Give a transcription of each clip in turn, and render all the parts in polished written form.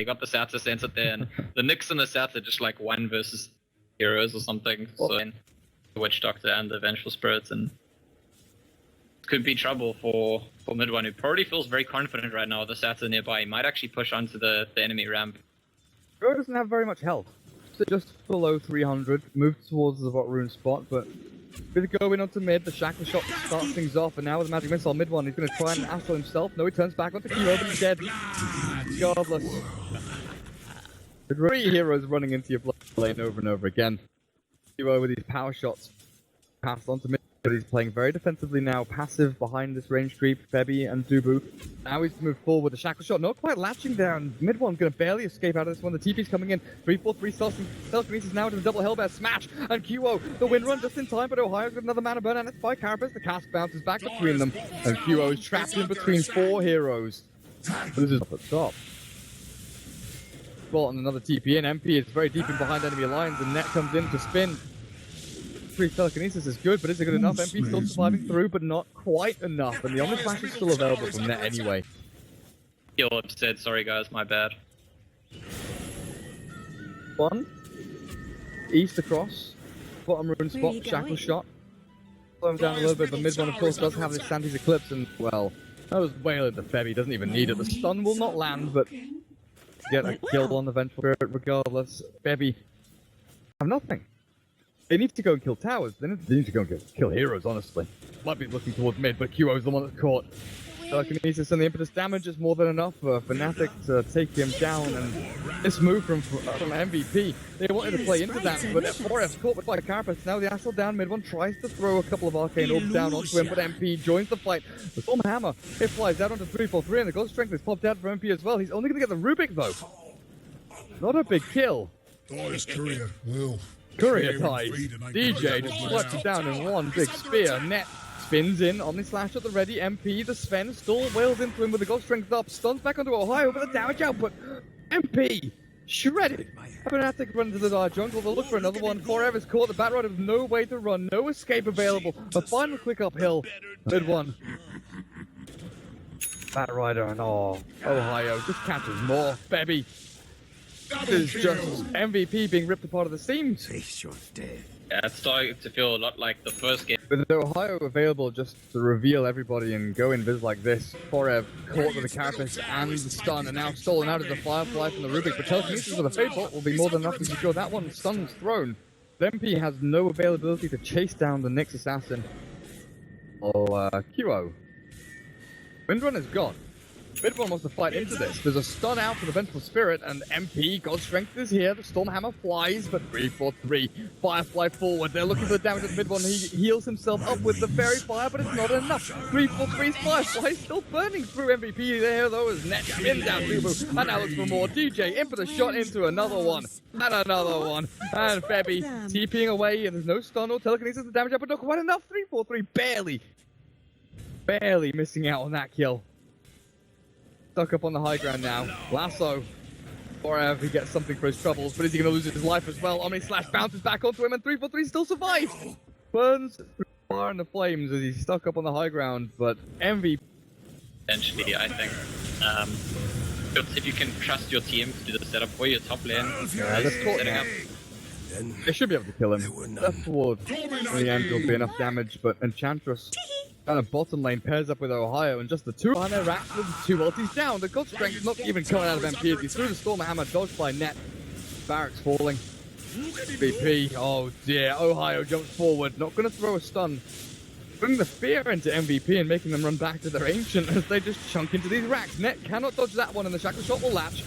They got the Sats centered there, and the Nyx and the Sats are just like 1 versus heroes or something. So the Witch Doctor and the Vengeful Spirits, and could be trouble for mid one, who probably feels very confident right now. The Sats are nearby. He might actually push onto the enemy ramp. Bro doesn't have very much health. So just below 300, moves towards the bot rune spot, but with going onto mid, the Shackle Shot starts things off, and now with the Magic Missile mid one, he's going to try and astral himself. No, he turns back onto Kilo, but he's dead. Regardless. 3 heroes running into your lane over and over again. Kilo with these power shots passed onto mid, but he's playing very defensively now, passive behind this range creep, Febby and Dubu. Now he's moved forward with the Shackle Shot, not quite latching there, and mid one going to barely escape out of this one. The TP's coming in, 3-4-3 Telekinesis now to the double Hellbear smash, and QO, the win run just in time, but Ohio's got another mana burn, and it's by Carapace. The cast bounces back between them, and QO is trapped in between 4 heroes. This is up at top. Well, and another TP in. MP is very deep in behind enemy lines, and Net comes in to spin. 3 Telekinesis is good, but is it good enough? MP still surviving through, but not quite enough, and the Omni Flash is still available from Net anyway. Feel upset, sorry guys, my bad. 1. East across. Bottom rune spot, Shackle Shot. Slow him down a little bit, but mid one of course does have this Sandy's Eclipse, and well, that was well at the Febby, doesn't even need it. The stun will not land, but get a kill on the Vengeful Spirit regardless. Febby have nothing. They need to go and kill towers. They need to go and kill heroes, honestly. Might be looking towards mid, but QO's the one that's caught. Telekinesis and the impetus damage is more than enough for Fnatic to take him down, and this move from MVP, they wanted to play into that, but 4F caught by Carapace. Now the Astral down mid one tries to throw a couple of Arcane Orbs down onto him, but MP joins the fight. The Storm Hammer, it flies out onto 3-4-3, and the Ghost Strength is popped out for MP as well. He's only going to get the Rubik though. Not a big kill. Courier will. Courier ties. DJ just fluts it down in one big spear. Net spins in, Omni Slash at the ready. MP, the Sven, still wails into him with the Ghost Strength up. Stuns back onto Ohio, but the damage output. MP, shredded. Fnatic run to the dark jungle. They'll look for another one. 4F is caught. The Bat Rider with no way to run, no escape available. A final quick uphill. Mid one. Bat Rider and Ohio just catches more. Febby. This is just MVP being ripped apart at the seams. Face your death. Yeah, it's starting to feel a lot like the first game. With Ohio available just to reveal everybody and go invis like this, 4F caught with the Carapace and the stun, and now stolen out of the Firefly from the Rubik. But Telekinesis with a Fade Bolt will be more than enough to secure that one. Stun's thrown. MP has no availability to chase down the Nyx Assassin. QO. Windrun is gone. Midone wants to fight into this. There's a stun out for the Vengeful Spirit, and MP, God's Strength is here. The Storm Hammer flies, but 3-4-3. Firefly forward. They're looking for the damage at Midone. He heals himself up with the Fairy Fire, but it's not enough. 3-4-3's Firefly still burning through MVP there, though, as Net spins down Lubu. And now looks for more. DJ, impetus shot into another one. And another one. And Febby TPing away, and there's no stun or telekinesis to damage up, but not quite enough. 3-4-3, barely missing out on that kill. Stuck up on the high ground now. Lasso. Or he gets something for his troubles, but is he going to lose his life as well? Omni Slash bounces back onto him, and 3-4-3 still survives. Burns through the fire and the flames as he's stuck up on the high ground, but MVP. Essentially, I think. If you can trust your team to do the setup for your top lane, setting up. They should be able to kill him. Left forward. In the end, there'll be enough damage, but Enchantress kind of bottom lane pairs up with Ohio, and just the two behind their racks with the 2 ultis down. The God Strength not even coming out of MP as he threw the Storm Hammer, dodged by Net. Barracks falling. MVP, oh dear, Ohio jumps forward, not going to throw a stun. Bring the fear into MVP and making them run back to their Ancient as they just chunk into these racks. Net cannot dodge that one, and the Shackle Shot will latch.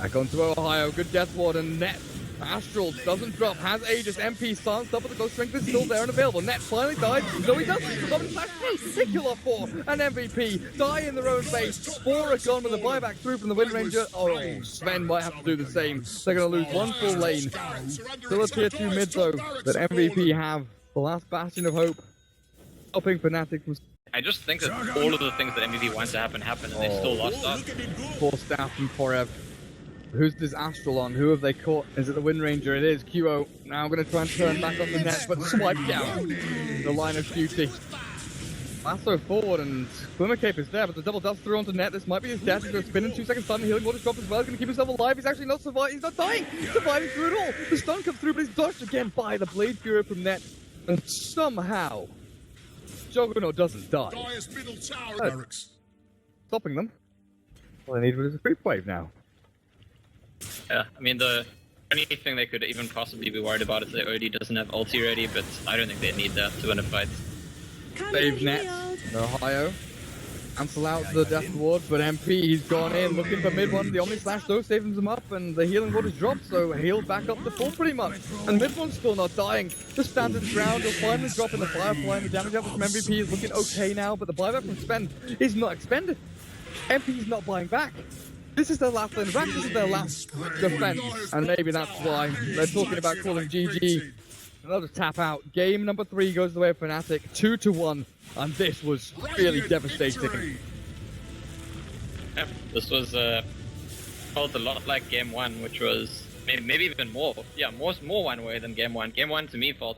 Back onto Ohio, good Death Ward, and Net. Astral doesn't drop, has Aegis, MP stance up, but the Ghost Strength is still there and available. Net finally died. No, he doesn't. Robin Slash 3, they kill off 4, and MVP die in their own base. 4 are gone with a buyback through from the Wind Ranger. Oh, Sven might have to do the same. They're going to lose one full lane. Still a tier 2 mid though that MVP have. The last bastion of hope. Stopping Fnatic from... I just think that all of the things that MVP wants to happen, and they still lost us. 4 staff from 4F. Who's this Astral on? Who have they caught? Is it the Wind Ranger? It is. QO now going to try and turn back on the Net, but swipe down the line of duty. Lasso forward and Glimmer Cape is there, but the double dust through onto net. This might be his death. He's going to spin in 2 seconds time. The healing water drop as well. He's going to keep himself alive. He's actually not surviving. He's not dying. He's surviving through it all. The stun comes through, but he's dodged again by the Blade Fury from net. And somehow, Juggernaut doesn't die. Dire's middle tower barracks. Stopping them. All they need is a creep wave now. Yeah, I mean, the only thing they could even possibly be worried about is that OD doesn't have ulti ready, but I don't think they need that to win a fight. Save net. No Ohio. Cancel out the Death Ward, but MP, he's gone in looking for mid one. The Omni Slash though saves him up, and the healing water's dropped, so healed back up to full pretty much. And mid one's still not dying. Just stands his ground. He'll finally drop in the Firefly, and the damage output from MVP is looking okay now, but the buyback from Spend is not expended. MP's not buying back. This is their last lane back, this is their last defense, and maybe that's why they're talking about calling GG. And they'll just tap out. Game number 3 goes the way of Fnatic, 2-1, and this was really devastating. Yeah, this was felt a lot like game 1, which was maybe even more. Yeah, more one way than game 1. Game 1 to me felt